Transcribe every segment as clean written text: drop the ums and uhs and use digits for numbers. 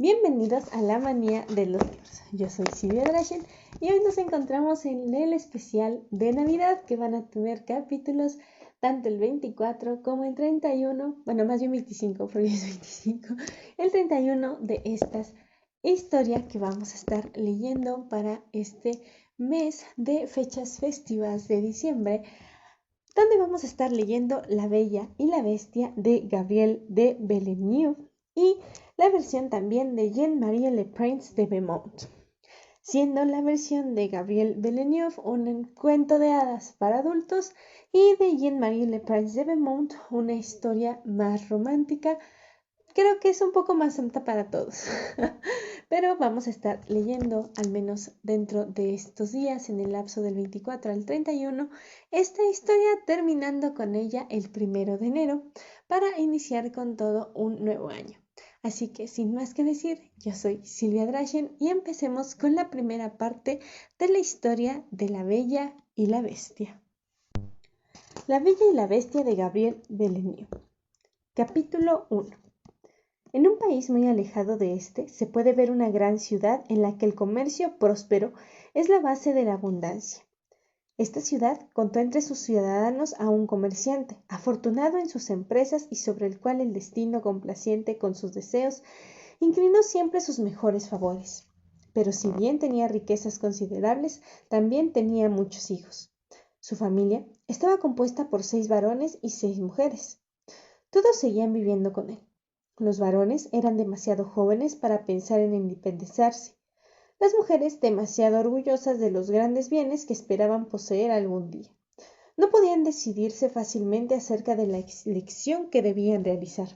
Bienvenidos a la manía de los libros. Yo soy Silvia Drachen y hoy nos encontramos en el especial de Navidad que van a tener capítulos tanto el 24 como el 31, bueno, más bien 25 porque es 25, el 31 de estas historias que vamos a estar leyendo para este mes de fechas festivas de diciembre, donde vamos a estar leyendo La Bella y la Bestia de Gabriel de Villeneuve y la versión también de Jean-Marie Le Prince de Beaumont, siendo la versión de Gabriel Villeneuve un cuento de hadas para adultos y de Jean-Marie Le Prince de Beaumont una historia más romántica. Creo que es un poco más apta para todos, pero vamos a estar leyendo, al menos dentro de estos días, en el lapso del 24 al 31, esta historia, terminando con ella el 1 de enero, para iniciar con todo un nuevo año. Así que, sin más que decir, yo soy Silvia Drachen y empecemos con la primera parte de la historia de La Bella y la Bestia. La Bella y la Bestia de Gabriel Villeneuve. Capítulo 1. En un país muy alejado de este, se puede ver una gran ciudad en la que el comercio próspero es la base de la abundancia. Esta ciudad contó entre sus ciudadanos a un comerciante, afortunado en sus empresas y sobre el cual el destino, complaciente con sus deseos, inclinó siempre sus mejores favores. Pero si bien tenía riquezas considerables, también tenía muchos hijos. Su familia estaba compuesta por 6 varones y 6 mujeres. Todos seguían viviendo con él. Los varones eran demasiado jóvenes para pensar en independizarse. Las mujeres demasiado orgullosas de los grandes bienes que esperaban poseer algún día. No podían decidirse fácilmente acerca de la elección que debían realizar.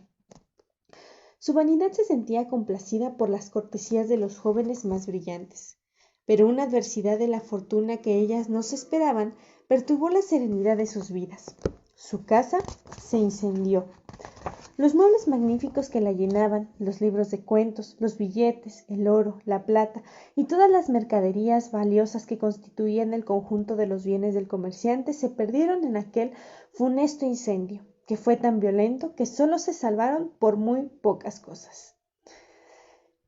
Su vanidad se sentía complacida por las cortesías de los jóvenes más brillantes, pero una adversidad de la fortuna que ellas no se esperaban perturbó la serenidad de sus vidas. Su casa se incendió. Los muebles magníficos que la llenaban, los libros de cuentos, los billetes, el oro, la plata y todas las mercaderías valiosas que constituían el conjunto de los bienes del comerciante se perdieron en aquel funesto incendio, que fue tan violento que solo se salvaron por muy pocas cosas.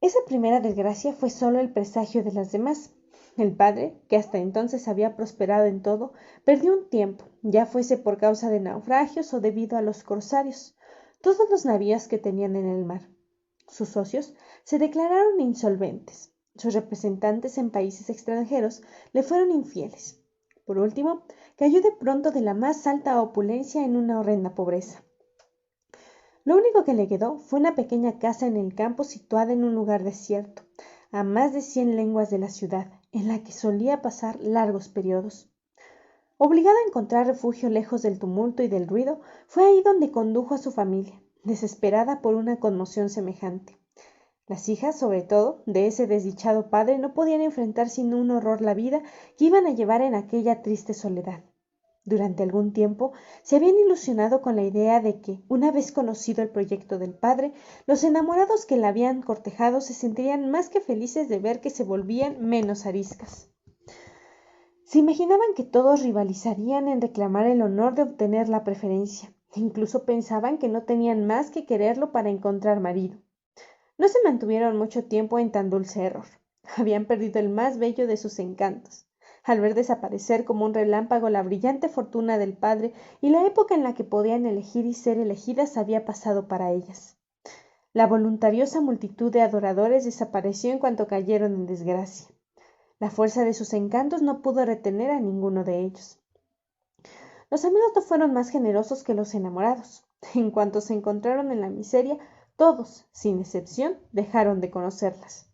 Esa primera desgracia fue solo el presagio de las demás. El padre, que hasta entonces había prosperado en todo, perdió un tiempo, ya fuese por causa de naufragios o debido a los corsarios, todos los navíos que tenían en el mar. Sus socios se declararon insolventes. Sus representantes en países extranjeros le fueron infieles. Por último, cayó de pronto de la más alta opulencia en una horrenda pobreza. Lo único que le quedó fue una pequeña casa en el campo situada en un lugar desierto, a más de 100 leguas de la ciudad, en la que solía pasar largos periodos. Obligado a encontrar refugio lejos del tumulto y del ruido, fue ahí donde condujo a su familia, desesperada por una conmoción semejante. Las hijas, sobre todo, de ese desdichado padre no podían enfrentar sin un horror la vida que iban a llevar en aquella triste soledad. Durante algún tiempo se habían ilusionado con la idea de que, una vez conocido el proyecto del padre, los enamorados que la habían cortejado se sentirían más que felices de ver que se volvían menos ariscas. Se imaginaban que todos rivalizarían en reclamar el honor de obtener la preferencia. Incluso pensaban que no tenían más que quererlo para encontrar marido. No se mantuvieron mucho tiempo en tan dulce error. Habían perdido el más bello de sus encantos. Al ver desaparecer como un relámpago la brillante fortuna del padre y la época en la que podían elegir y ser elegidas había pasado para ellas. La voluntariosa multitud de adoradores desapareció en cuanto cayeron en desgracia. La fuerza de sus encantos no pudo retener a ninguno de ellos. Los amigos no fueron más generosos que los enamorados. En cuanto se encontraron en la miseria, todos, sin excepción, dejaron de conocerlas.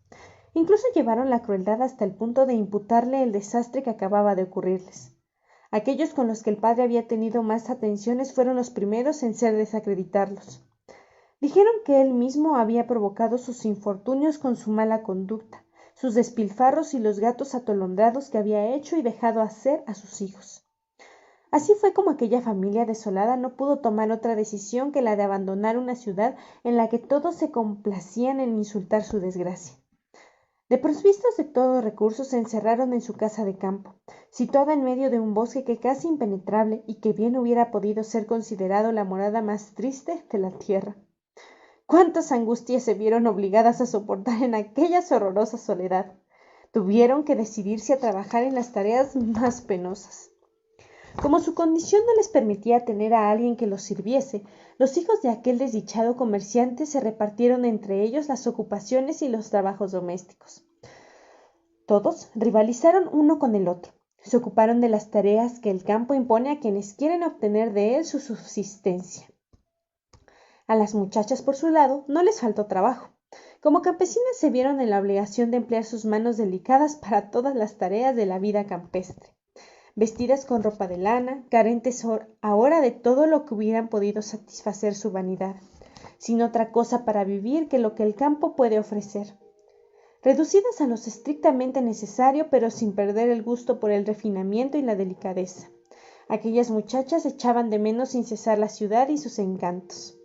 Incluso llevaron la crueldad hasta el punto de imputarle el desastre que acababa de ocurrirles. Aquellos con los que el padre había tenido más atenciones fueron los primeros en ser desacreditarlos. Dijeron que él mismo había provocado sus infortunios con su mala conducta, sus despilfarros y los gatos atolondrados que había hecho y dejado hacer a sus hijos. Así fue como aquella familia desolada no pudo tomar otra decisión que la de abandonar una ciudad en la que todos se complacían en insultar su desgracia. Desprovistos de todo recurso, se encerraron en su casa de campo, situada en medio de un bosque que casi impenetrable y que bien hubiera podido ser considerado la morada más triste de la tierra. Cuántas angustias se vieron obligadas a soportar en aquella horrorosa soledad. Tuvieron que decidirse a trabajar en las tareas más penosas. Como su condición no les permitía tener a alguien que los sirviese, los hijos de aquel desdichado comerciante se repartieron entre ellos las ocupaciones y los trabajos domésticos. Todos rivalizaron uno con el otro. Se ocuparon de las tareas que el campo impone a quienes quieren obtener de él su subsistencia. A las muchachas, por su lado, no les faltó trabajo. Como campesinas se vieron en la obligación de emplear sus manos delicadas para todas las tareas de la vida campestre. Vestidas con ropa de lana, carentes ahora de todo lo que hubieran podido satisfacer su vanidad, sin otra cosa para vivir que lo que el campo puede ofrecer. Reducidas a lo estrictamente necesario, pero sin perder el gusto por el refinamiento y la delicadeza. Aquellas muchachas echaban de menos sin cesar la ciudad y sus encantos.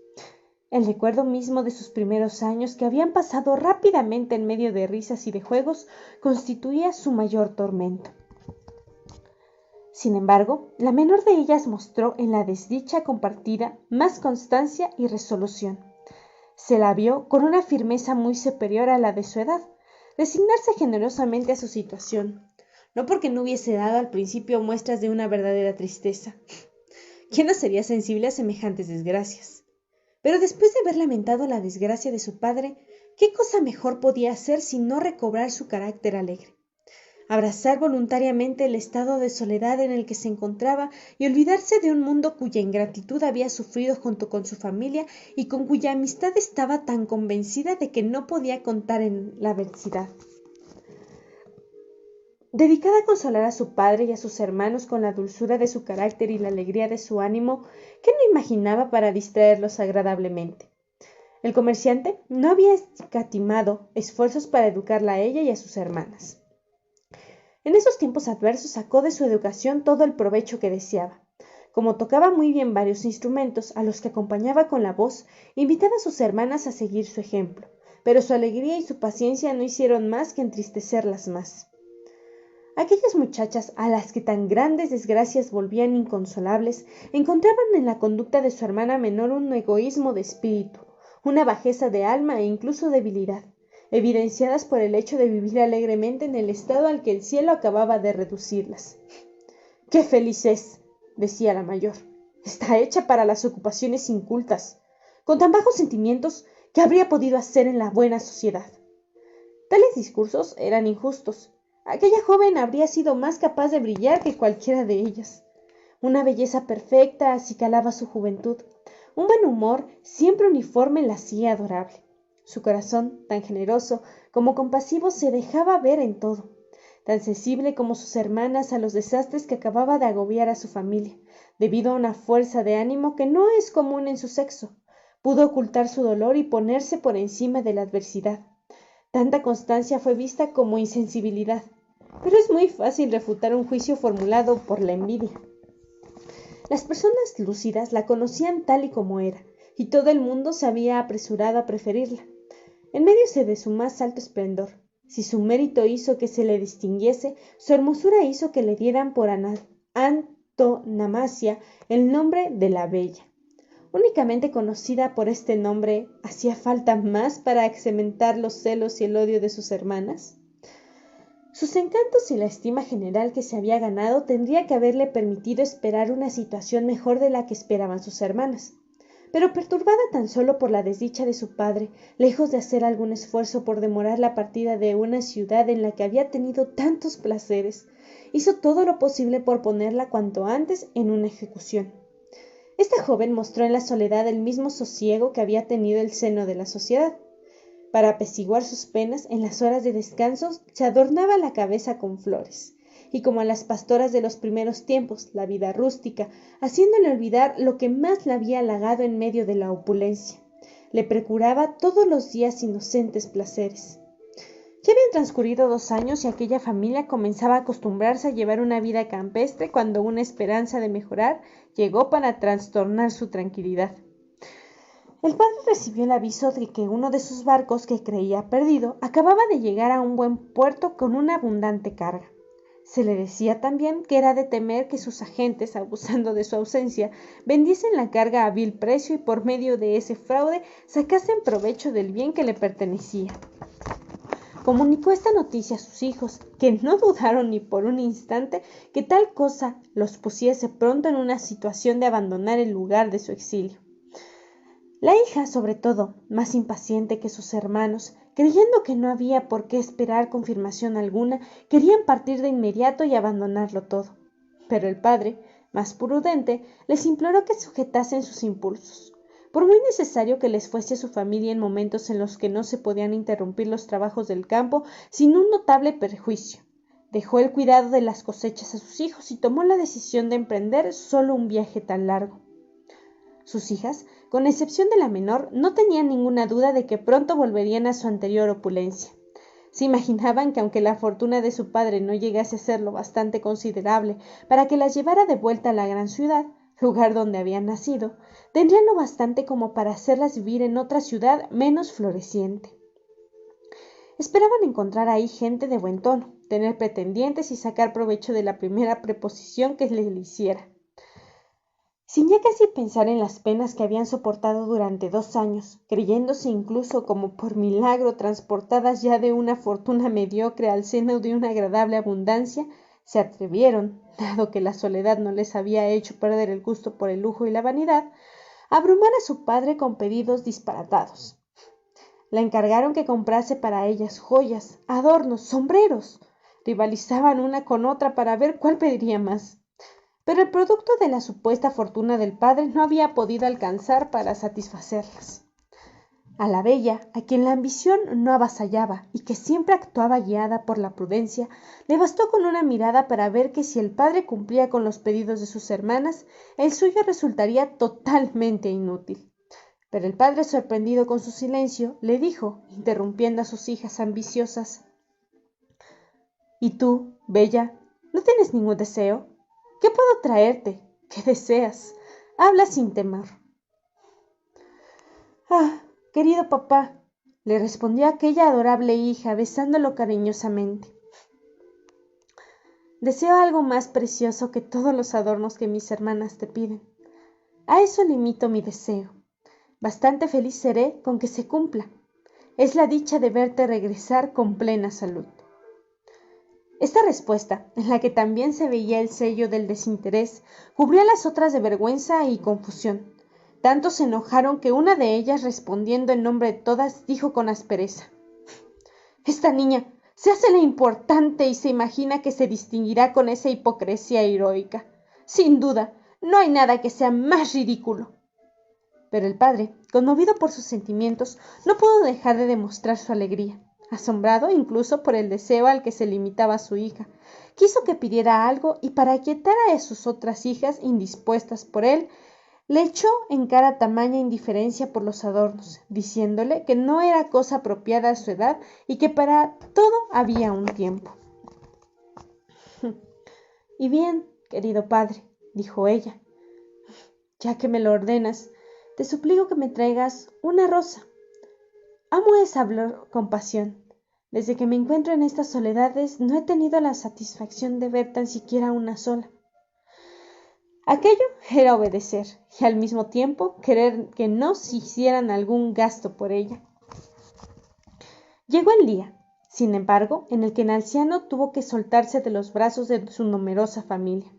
El recuerdo mismo de sus primeros años, que habían pasado rápidamente en medio de risas y de juegos, constituía su mayor tormento. Sin embargo, la menor de ellas mostró en la desdicha compartida más constancia y resolución. Se la vio con una firmeza muy superior a la de su edad, resignarse generosamente a su situación, no porque no hubiese dado al principio muestras de una verdadera tristeza. ¿Quién no sería sensible a semejantes desgracias? Pero después de haber lamentado la desgracia de su padre, ¿qué cosa mejor podía hacer sino recobrar su carácter alegre? Abrazar voluntariamente el estado de soledad en el que se encontraba y olvidarse de un mundo cuya ingratitud había sufrido junto con su familia y con cuya amistad estaba tan convencida de que no podía contar en la adversidad. Dedicada a consolar a su padre y a sus hermanos con la dulzura de su carácter y la alegría de su ánimo, ¿qué no imaginaba para distraerlos agradablemente? El comerciante no había escatimado esfuerzos para educarla a ella y a sus hermanas. En esos tiempos adversos sacó de su educación todo el provecho que deseaba. Como tocaba muy bien varios instrumentos, a los que acompañaba con la voz, invitaba a sus hermanas a seguir su ejemplo, pero su alegría y su paciencia no hicieron más que entristecerlas más. Aquellas muchachas, a las que tan grandes desgracias volvían inconsolables, encontraban en la conducta de su hermana menor un egoísmo de espíritu, una bajeza de alma e incluso debilidad, evidenciadas por el hecho de vivir alegremente en el estado al que el cielo acababa de reducirlas. ¡Qué feliz es!, decía la mayor. Está hecha para las ocupaciones incultas. Con tan bajos sentimientos, ¿qué habría podido hacer en la buena sociedad? Tales discursos eran injustos. Aquella joven habría sido más capaz de brillar que cualquiera de ellas. Una belleza perfecta acicalaba su juventud. Un buen humor siempre uniforme la hacía adorable. Su corazón, tan generoso como compasivo, se dejaba ver en todo, tan sensible como sus hermanas a los desastres que acababa de agobiar a su familia, debido a una fuerza de ánimo que no es común en su sexo. Pudo ocultar su dolor y ponerse por encima de la adversidad. Tanta constancia fue vista como insensibilidad, pero es muy fácil refutar un juicio formulado por la envidia. Las personas lúcidas la conocían tal y como era, y todo el mundo se había apresurado a preferirla. En medio de su más alto esplendor, si su mérito hizo que se le distinguiese, su hermosura hizo que le dieran por antonomasia el nombre de la Bella. Únicamente conocida por este nombre, ¿hacía falta más para cementar los celos y el odio de sus hermanas? Sus encantos y la estima general que se había ganado tendría que haberle permitido esperar una situación mejor de la que esperaban sus hermanas. Pero perturbada tan solo por la desdicha de su padre, lejos de hacer algún esfuerzo por demorar la partida de una ciudad en la que había tenido tantos placeres, hizo todo lo posible por ponerla cuanto antes en una ejecución. Esta joven mostró en la soledad el mismo sosiego que había tenido el seno de la sociedad. Para apaciguar sus penas, en las horas de descanso se adornaba la cabeza con flores, y como a las pastoras de los primeros tiempos, la vida rústica, haciéndole olvidar lo que más la había halagado en medio de la opulencia, le procuraba todos los días inocentes placeres. Ya habían transcurrido 2 años y aquella familia comenzaba a acostumbrarse a llevar una vida campestre cuando una esperanza de mejorar llegó para trastornar su tranquilidad. El padre recibió el aviso de que uno de sus barcos, que creía perdido, acababa de llegar a un buen puerto con una abundante carga. Se le decía también que era de temer que sus agentes, abusando de su ausencia, vendiesen la carga a vil precio y por medio de ese fraude sacasen provecho del bien que le pertenecía. Comunicó esta noticia a sus hijos, que no dudaron ni por un instante que tal cosa los pusiese pronto en una situación de abandonar el lugar de su exilio. La hija, sobre todo, más impaciente que sus hermanos, creyendo que no había por qué esperar confirmación alguna, querían partir de inmediato y abandonarlo todo. Pero el padre, más prudente, les imploró que sujetasen sus impulsos. Por muy necesario que les fuese a su familia en momentos en los que no se podían interrumpir los trabajos del campo sin un notable perjuicio, dejó el cuidado de las cosechas a sus hijos y tomó la decisión de emprender solo un viaje tan largo. Sus hijas, con excepción de la menor, no tenían ninguna duda de que pronto volverían a su anterior opulencia. Se imaginaban que aunque la fortuna de su padre no llegase a ser lo bastante considerable para que las llevara de vuelta a la gran ciudad, lugar donde habían nacido, tendrían lo bastante como para hacerlas vivir en otra ciudad menos floreciente. Esperaban encontrar ahí gente de buen tono, tener pretendientes y sacar provecho de la primera preposición que les hiciera. Sin ya casi pensar en las penas que habían soportado durante 2 años, creyéndose incluso como por milagro transportadas ya de una fortuna mediocre al seno de una agradable abundancia, se atrevieron, dado que la soledad no les había hecho perder el gusto por el lujo y la vanidad, a abrumar a su padre con pedidos disparatados. La encargaron que comprase para ellas joyas, adornos, sombreros. Rivalizaban una con otra para ver cuál pediría más. Pero el producto de la supuesta fortuna del padre no había podido alcanzar para satisfacerlas. A la bella, a quien la ambición no avasallaba y que siempre actuaba guiada por la prudencia, le bastó con una mirada para ver que si el padre cumplía con los pedidos de sus hermanas, el suyo resultaría totalmente inútil. Pero el padre, sorprendido con su silencio, le dijo, interrumpiendo a sus hijas ambiciosas: «¿Y tú, bella, no tienes ningún deseo? ¿Qué puedo traerte? ¿Qué deseas? Habla sin temor». «Ah, querido papá», le respondió aquella adorable hija, besándolo cariñosamente, «deseo algo más precioso que todos los adornos que mis hermanas te piden. A eso limito mi deseo. Bastante feliz seré con que se cumpla. Es la dicha de verte regresar con plena salud». Esta respuesta, en la que también se veía el sello del desinterés, cubrió a las otras de vergüenza y confusión. Tanto se enojaron que una de ellas, respondiendo en nombre de todas, dijo con aspereza: «Esta niña se hace la importante y se imagina que se distinguirá con esa hipocresía heroica. Sin duda, no hay nada que sea más ridículo». Pero el padre, conmovido por sus sentimientos, no pudo dejar de demostrar su alegría. Asombrado incluso por el deseo al que se limitaba su hija, quiso que pidiera algo y para aquietar a sus otras hijas indispuestas por él, le echó en cara tamaña indiferencia por los adornos, diciéndole que no era cosa apropiada a su edad y que para todo había un tiempo. «Y bien, querido padre», dijo ella, «ya que me lo ordenas, te suplico que me traigas una rosa. Amo esa flor con pasión. Desde que me encuentro en estas soledades no he tenido la satisfacción de ver tan siquiera una sola». Aquello era obedecer y al mismo tiempo querer que no se hicieran algún gasto por ella. Llegó el día, sin embargo, en el que el anciano tuvo que soltarse de los brazos de su numerosa familia.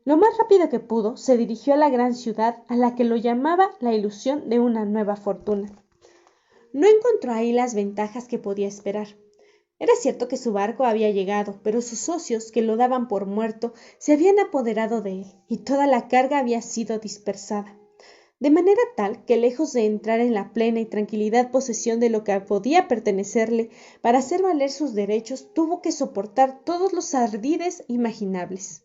Lo más rápido que pudo, se dirigió a la gran ciudad a la que lo llamaba la ilusión de una nueva fortuna. No encontró ahí las ventajas que podía esperar. Era cierto que su barco había llegado, pero sus socios, que lo daban por muerto, se habían apoderado de él, y toda la carga había sido dispersada. De manera tal que, lejos de entrar en la plena y tranquilidad posesión de lo que podía pertenecerle, para hacer valer sus derechos, tuvo que soportar todos los ardides imaginables.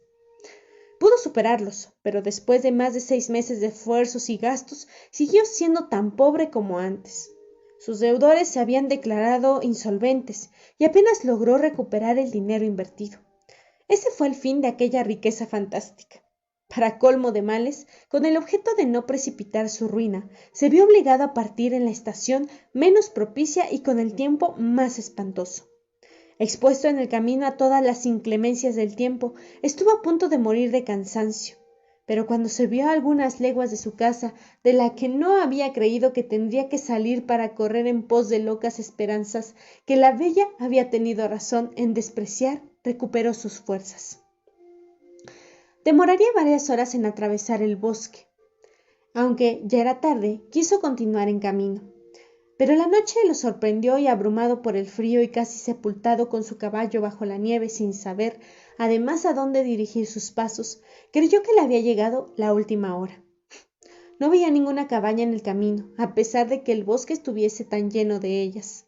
Pudo superarlos, pero después de más de 6 meses de esfuerzos y gastos, siguió siendo tan pobre como antes. Sus deudores se habían declarado insolventes y apenas logró recuperar el dinero invertido. Ese fue el fin de aquella riqueza fantástica. Para colmo de males, con el objeto de no precipitar su ruina, se vio obligado a partir en la estación menos propicia y con el tiempo más espantoso. Expuesto en el camino a todas las inclemencias del tiempo, estuvo a punto de morir de cansancio. Pero cuando se vio a algunas leguas de su casa, de la que no había creído que tendría que salir para correr en pos de locas esperanzas que la bella había tenido razón en despreciar, recuperó sus fuerzas. Demoraría varias horas en atravesar el bosque. Aunque ya era tarde, quiso continuar en camino. Pero la noche lo sorprendió y, abrumado por el frío y casi sepultado con su caballo bajo la nieve sin saber, además, a dónde dirigir sus pasos, creyó que le había llegado la última hora. No veía ninguna cabaña en el camino, a pesar de que el bosque estuviese tan lleno de ellas.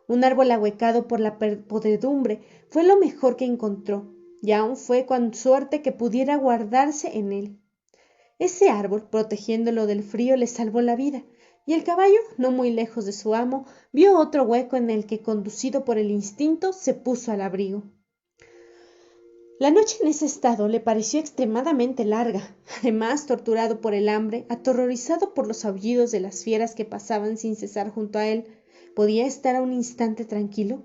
Un árbol ahuecado por la podredumbre fue lo mejor que encontró, y aún fue con suerte que pudiera guardarse en él. Ese árbol, protegiéndolo del frío, le salvó la vida, y el caballo, no muy lejos de su amo, vio otro hueco en el que, conducido por el instinto, se puso al abrigo. La noche en ese estado le pareció extremadamente larga. Además, torturado por el hambre, aterrorizado por los aullidos de las fieras que pasaban sin cesar junto a él, ¿podía estar a un instante tranquilo?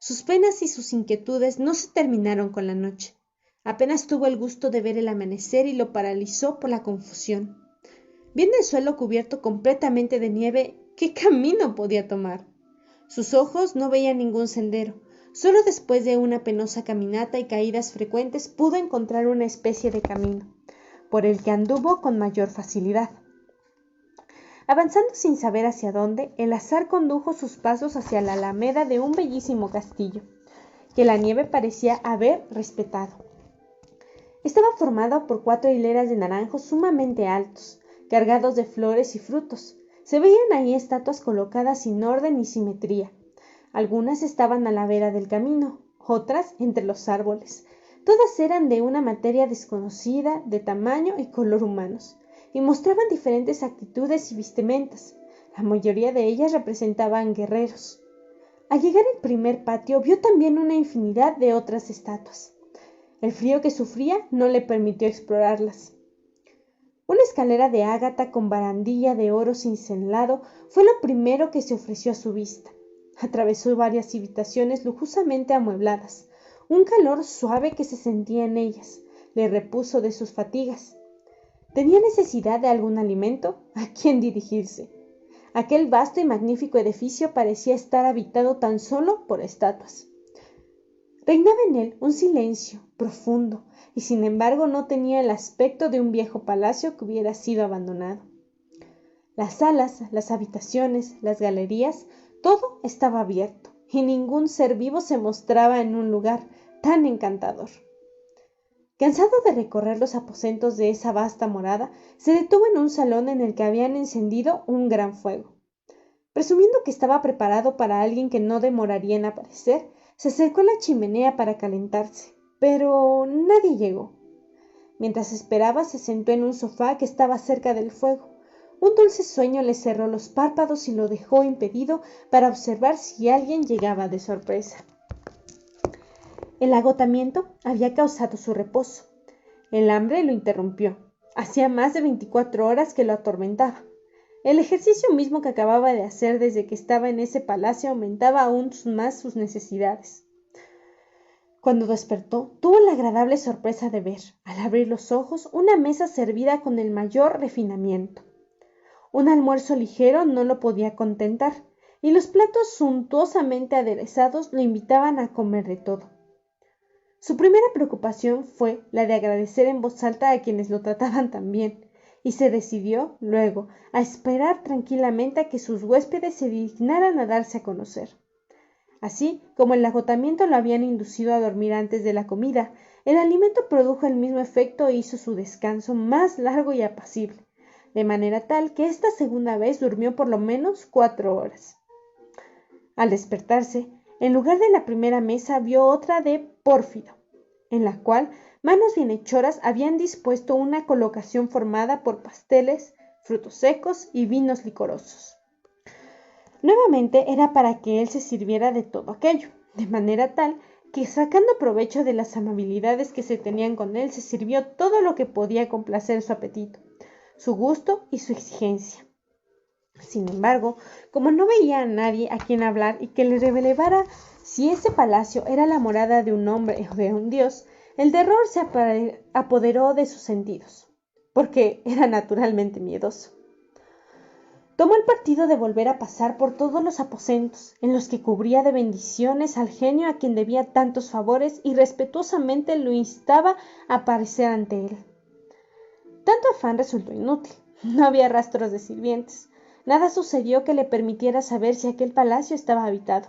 Sus penas y sus inquietudes no se terminaron con la noche. Apenas tuvo el gusto de ver el amanecer y lo paralizó por la confusión. Viendo el suelo cubierto completamente de nieve, ¿qué camino podía tomar? Sus ojos no veían ningún sendero. Solo después de una penosa caminata y caídas frecuentes pudo encontrar una especie de camino, por el que anduvo con mayor facilidad. Avanzando sin saber hacia dónde, el azar condujo sus pasos hacia la alameda de un bellísimo castillo, que la nieve parecía haber respetado. Estaba formado por 4 hileras de naranjos sumamente altos, cargados de flores y frutos. Se veían ahí estatuas colocadas sin orden y simetría. Algunas estaban a la vera del camino, otras entre los árboles. Todas eran de una materia desconocida, de tamaño y color humanos, y mostraban diferentes actitudes y vestimentas. La mayoría de ellas representaban guerreros. Al llegar al primer patio, vio también una infinidad de otras estatuas. El frío que sufría no le permitió explorarlas. Una escalera de ágata con barandilla de oro cincelado fue lo primero que se ofreció a su vista. Atravesó varias habitaciones lujosamente amuebladas. Un calor suave que se sentía en ellas le repuso de sus fatigas. ¿Tenía necesidad de algún alimento? ¿A quién dirigirse? Aquel vasto y magnífico edificio parecía estar habitado tan solo por estatuas. Reinaba en él un silencio profundo, y sin embargo no tenía el aspecto de un viejo palacio que hubiera sido abandonado. Las salas, las habitaciones, las galerías, todo estaba abierto, y ningún ser vivo se mostraba en un lugar tan encantador. Cansado de recorrer los aposentos de esa vasta morada, se detuvo en un salón en el que habían encendido un gran fuego. Presumiendo que estaba preparado para alguien que no demoraría en aparecer, se acercó a la chimenea para calentarse, pero nadie llegó. Mientras esperaba, se sentó en un sofá que estaba cerca del fuego. Un dulce sueño le cerró los párpados y lo dejó impedido para observar si alguien llegaba de sorpresa. El agotamiento había causado su reposo. El hambre lo interrumpió. Hacía más de 24 horas que lo atormentaba. El ejercicio mismo que acababa de hacer desde que estaba en ese palacio aumentaba aún más sus necesidades. Cuando despertó, tuvo la agradable sorpresa de ver, al abrir los ojos, una mesa servida con el mayor refinamiento. Un almuerzo ligero no lo podía contentar, y los platos suntuosamente aderezados lo invitaban a comer de todo. Su primera preocupación fue la de agradecer en voz alta a quienes lo trataban tan bien, y se decidió, luego, a esperar tranquilamente a que sus huéspedes se dignaran a darse a conocer. Así como el agotamiento lo habían inducido a dormir antes de la comida, el alimento produjo el mismo efecto e hizo su descanso más largo y apacible, de manera tal que esta segunda vez durmió por lo menos 4 horas. Al despertarse, en lugar de la primera mesa vio otra de pórfido, en la cual manos bienhechoras habían dispuesto una colocación formada por pasteles, frutos secos y vinos licorosos. Nuevamente era para que él se sirviera de todo aquello, de manera tal que, sacando provecho de las amabilidades que se tenían con él, se sirvió todo lo que podía complacer su apetito, su gusto y su exigencia. Sin embargo, como no veía a nadie a quien hablar y que le revelara si ese palacio era la morada de un hombre o de un dios, el terror se apoderó de sus sentidos, porque era naturalmente miedoso. Tomó el partido de volver a pasar por todos los aposentos, en los que cubría de bendiciones al genio a quien debía tantos favores y respetuosamente lo instaba a aparecer ante él. Tanto afán resultó inútil. No había rastros de sirvientes. Nada sucedió que le permitiera saber si aquel palacio estaba habitado.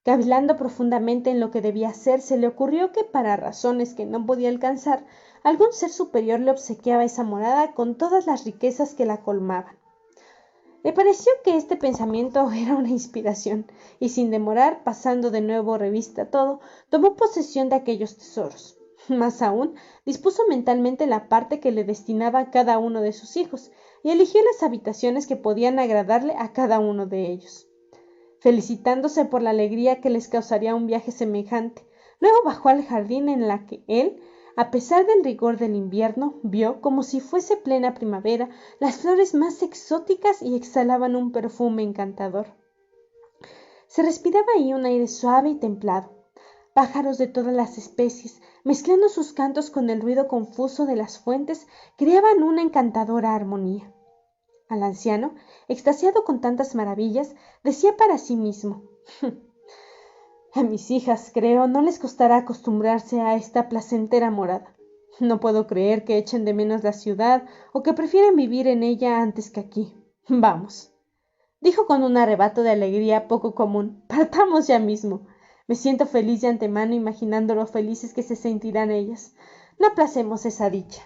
Cavilando profundamente en lo que debía hacer, se le ocurrió que, para razones que no podía alcanzar, algún ser superior le obsequiaba esa morada con todas las riquezas que la colmaban. Le pareció que este pensamiento era una inspiración, y sin demorar, pasando de nuevo revista todo, tomó posesión de aquellos tesoros. Más aún, dispuso mentalmente la parte que le destinaba a cada uno de sus hijos, y eligió las habitaciones que podían agradarle a cada uno de ellos. Felicitándose por la alegría que les causaría un viaje semejante, luego bajó al jardín en la que él, a pesar del rigor del invierno, vio, como si fuese plena primavera, las flores más exóticas y exhalaban un perfume encantador. Se respiraba ahí un aire suave y templado. Pájaros de todas las especies, mezclando sus cantos con el ruido confuso de las fuentes, creaban una encantadora armonía. Al anciano, extasiado con tantas maravillas, decía para sí mismo: a mis hijas, creo, no les costará acostumbrarse a esta placentera morada. No puedo creer que echen de menos la ciudad o que prefieran vivir en ella antes que aquí. Vamos, dijo con un arrebato de alegría poco común, partamos ya mismo. Me siento feliz de antemano imaginando lo felices que se sentirán ellas. No aplacemos esa dicha.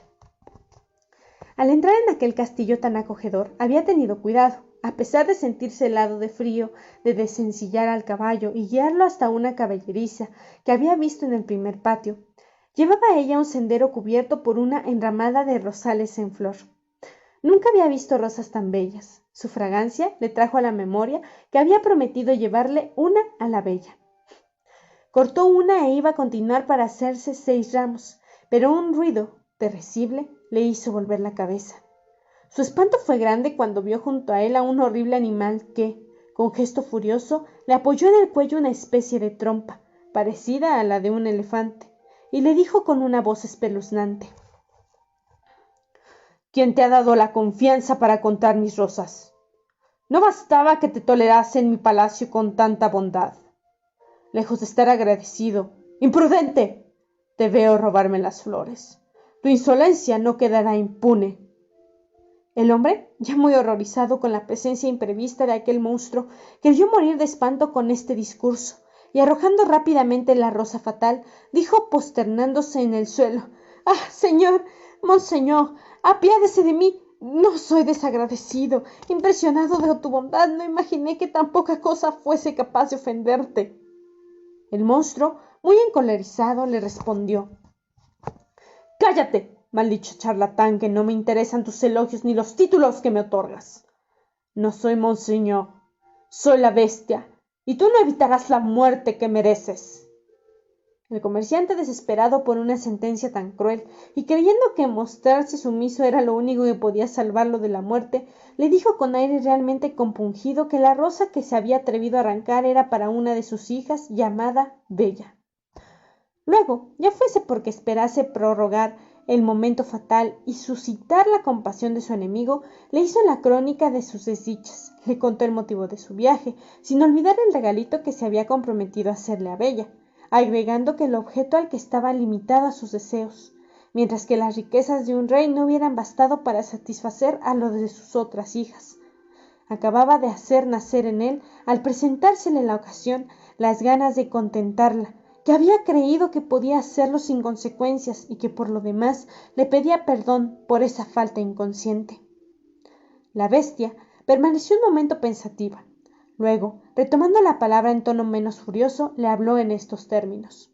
Al entrar en aquel castillo tan acogedor, había tenido cuidado, a pesar de sentirse helado de frío, de desencillar al caballo y guiarlo hasta una caballeriza que había visto en el primer patio. Llevaba a ella un sendero cubierto por una enramada de rosales en flor. Nunca había visto rosas tan bellas. Su fragancia le trajo a la memoria que había prometido llevarle una a la bella. Cortó una e iba a continuar para hacerse 6 ramos, pero un ruido terrible le hizo volver la cabeza. Su espanto fue grande cuando vio junto a él a un horrible animal que, con gesto furioso, le apoyó en el cuello una especie de trompa, parecida a la de un elefante, y le dijo con una voz espeluznante: ¿quién te ha dado la confianza para contar mis rosas? No bastaba que te tolerase en mi palacio con tanta bondad. Lejos de estar agradecido, ¡imprudente!, te veo robarme las flores. Tu insolencia no quedará impune. El hombre, ya muy horrorizado con la presencia imprevista de aquel monstruo, creyó morir de espanto con este discurso, y arrojando rápidamente la rosa fatal, dijo posternándose en el suelo: ¡Ah, señor, monseñor, apiádese de mí! No soy desagradecido. Impresionado de tu bondad, no imaginé que tan poca cosa fuese capaz de ofenderte. El monstruo, muy encolerizado, le respondió: ¡cállate, maldicho charlatán, que no me interesan tus elogios ni los títulos que me otorgas! No soy monseñor, soy la bestia, y tú no evitarás la muerte que mereces. El comerciante, desesperado por una sentencia tan cruel, y creyendo que mostrarse sumiso era lo único que podía salvarlo de la muerte, le dijo con aire realmente compungido que la rosa que se había atrevido a arrancar era para una de sus hijas llamada Bella. Luego, ya fuese porque esperase prorrogar el momento fatal y suscitar la compasión de su enemigo, le hizo la crónica de sus desdichas, le contó el motivo de su viaje, sin olvidar el regalito que se había comprometido a hacerle a Bella, agregando que el objeto al que estaba limitado a sus deseos, mientras que las riquezas de un rey no hubieran bastado para satisfacer a los de sus otras hijas. Acababa de hacer nacer en él, al presentársele la ocasión, las ganas de contentarla, que había creído que podía hacerlo sin consecuencias y que por lo demás le pedía perdón por esa falta inconsciente. La bestia permaneció un momento pensativa. Luego, retomando la palabra en tono menos furioso, le habló en estos términos: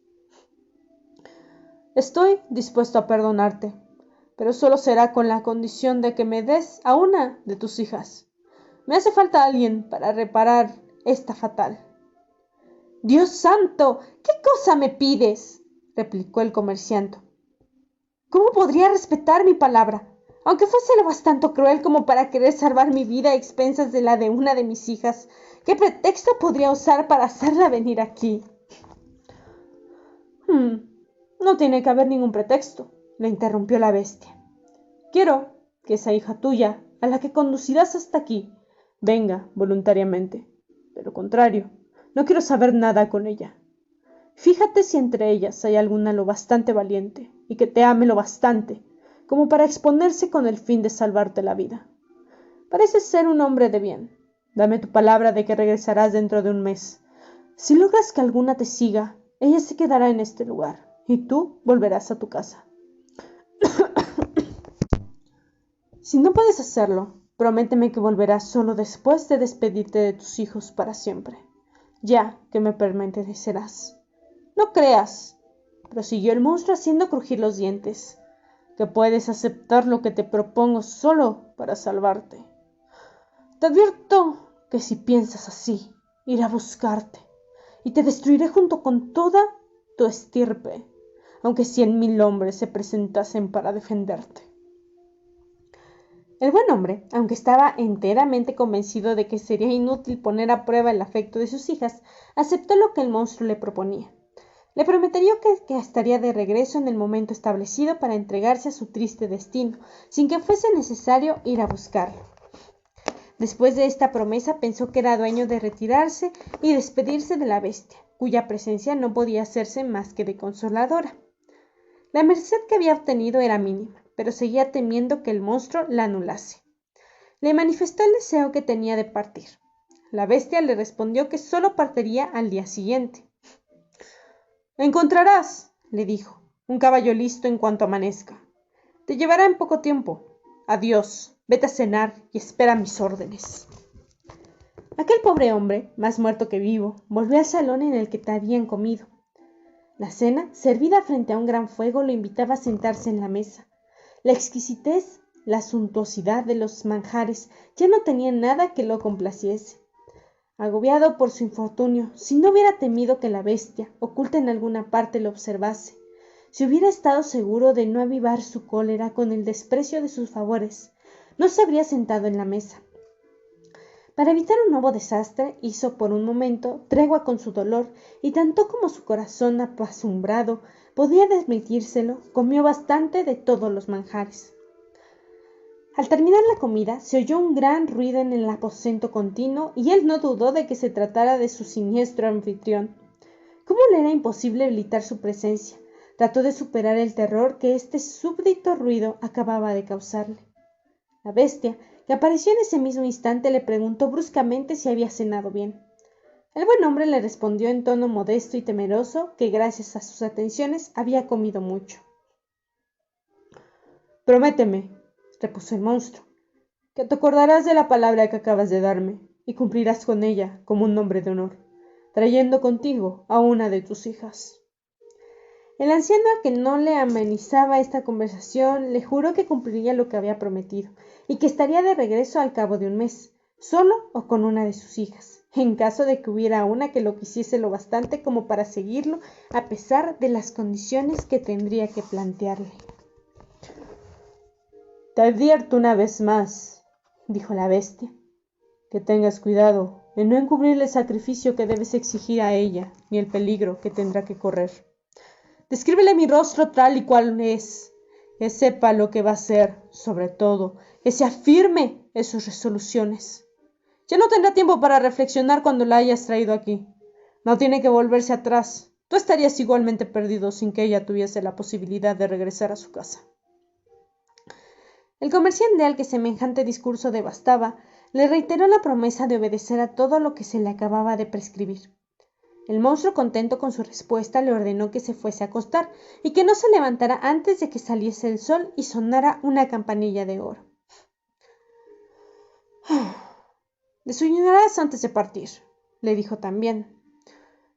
estoy dispuesto a perdonarte, pero solo será con la condición de que me des a una de tus hijas. Me hace falta alguien para reparar esta fatal. ¡Dios santo! ¿Qué cosa me pides?, replicó el comerciante. ¿Cómo podría respetar mi palabra? aunque fuese lo bastante cruel como para querer salvar mi vida a expensas de la de una de mis hijas, ¿qué pretexto podría usar para hacerla venir aquí? No tiene que haber ningún pretexto, le interrumpió la bestia. Quiero que esa hija tuya, a la que conducirás hasta aquí, venga voluntariamente. De lo contrario, no quiero saber nada con ella. Fíjate si entre ellas hay alguna lo bastante valiente y que te ame lo bastante como para exponerse con el fin de salvarte la vida. Pareces ser un hombre de bien. Dame tu palabra de que regresarás dentro de un mes. Si logras que alguna te siga, ella se quedará en este lugar y tú volverás a tu casa. Si no puedes hacerlo, prométeme que volverás solo después de despedirte de tus hijos para siempre, ya que me permanecerás. No creas, prosiguió el monstruo haciendo crujir los dientes, que puedes aceptar lo que te propongo solo para salvarte. Te advierto que si piensas así, iré a buscarte y te destruiré junto con toda tu estirpe, aunque 100.000 hombres se presentasen para defenderte. El buen hombre, aunque estaba enteramente convencido de que sería inútil poner a prueba el afecto de sus hijas, aceptó lo que el monstruo le proponía. Le prometió que estaría de regreso en el momento establecido para entregarse a su triste destino, sin que fuese necesario ir a buscarlo. Después de esta promesa pensó que era dueño de retirarse y despedirse de la bestia, cuya presencia no podía hacerse más que de consoladora. La merced que había obtenido era mínima, pero seguía temiendo que el monstruo la anulase. Le manifestó el deseo que tenía de partir. La bestia le respondió que solo partiría al día siguiente. Encontrarás, le dijo, un caballo listo en cuanto amanezca. Te llevará en poco tiempo. Adiós, vete a cenar y espera mis órdenes. Aquel pobre hombre, más muerto que vivo, volvió al salón en el que te habían comido. La cena, servida frente a un gran fuego, lo invitaba a sentarse en la mesa. La exquisitez, la suntuosidad de los manjares ya no tenían nada que lo complaciese. Agobiado por su infortunio, si no hubiera temido que la bestia, oculta en alguna parte, lo observase, si hubiera estado seguro de no avivar su cólera con el desprecio de sus favores, no se habría sentado en la mesa. Para evitar un nuevo desastre, hizo por un momento tregua con su dolor, y tanto como su corazón apasumbrado podía desmitírselo, comió bastante de todos los manjares. Al terminar la comida, se oyó un gran ruido en el aposento continuo, y él no dudó de que se tratara de su siniestro anfitrión. ¿Cómo le era imposible evitar su presencia? Trató de superar el terror que este súbdito ruido acababa de causarle. La bestia, que apareció en ese mismo instante, le preguntó bruscamente si había cenado bien. El buen hombre le respondió en tono modesto y temeroso que gracias a sus atenciones había comido mucho. Prométeme, repuso el monstruo, que te acordarás de la palabra que acabas de darme y cumplirás con ella como un hombre de honor, trayendo contigo a una de tus hijas. El anciano, a que no le amenizaba esta conversación, le juró que cumpliría lo que había prometido y que estaría de regreso al cabo de un mes, solo o con una de sus hijas, en caso de que hubiera una que lo quisiese lo bastante como para seguirlo a pesar de las condiciones que tendría que plantearle. Te advierto una vez más, dijo la bestia, que tengas cuidado en no encubrir el sacrificio que debes exigir a ella, ni el peligro que tendrá que correr. Descríbele mi rostro tal y cual es, que sepa lo que va a hacer, sobre todo, que se afirme en sus resoluciones. Ya no tendrá tiempo para reflexionar cuando la hayas traído aquí. No tiene que volverse atrás. Tú estarías igualmente perdido sin que ella tuviese la posibilidad de regresar a su casa. El comerciante, al que semejante discurso devastaba, le reiteró la promesa de obedecer a todo lo que se le acababa de prescribir. El monstruo, contento con su respuesta, le ordenó que se fuese a acostar y que no se levantara antes de que saliese el sol y sonara una campanilla de oro. Desayunarás antes de partir, le dijo también,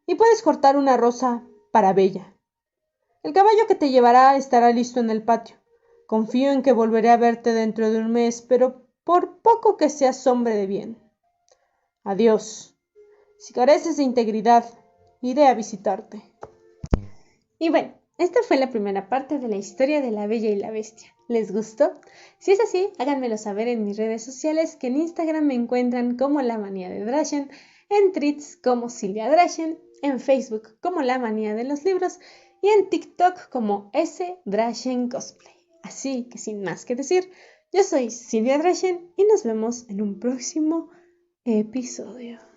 y puedes cortar una rosa para Bella. El caballo que te llevará estará listo en el patio. Confío en que volveré a verte dentro de un mes, pero por poco que seas hombre de bien. Adiós. Si careces de integridad, iré a visitarte. Y bueno, Esta fue la primera parte de la historia de La Bella y la Bestia. ¿Les gustó? Si es así, háganmelo saber en mis redes sociales, que en Instagram me encuentran como La Manía de Drashen, en Threads como Silvia Drashen, en Facebook como La Manía de los Libros y en TikTok como S Drashen Cosplay. Así que sin más que decir, yo soy Silvia Drashen y nos vemos en un próximo episodio.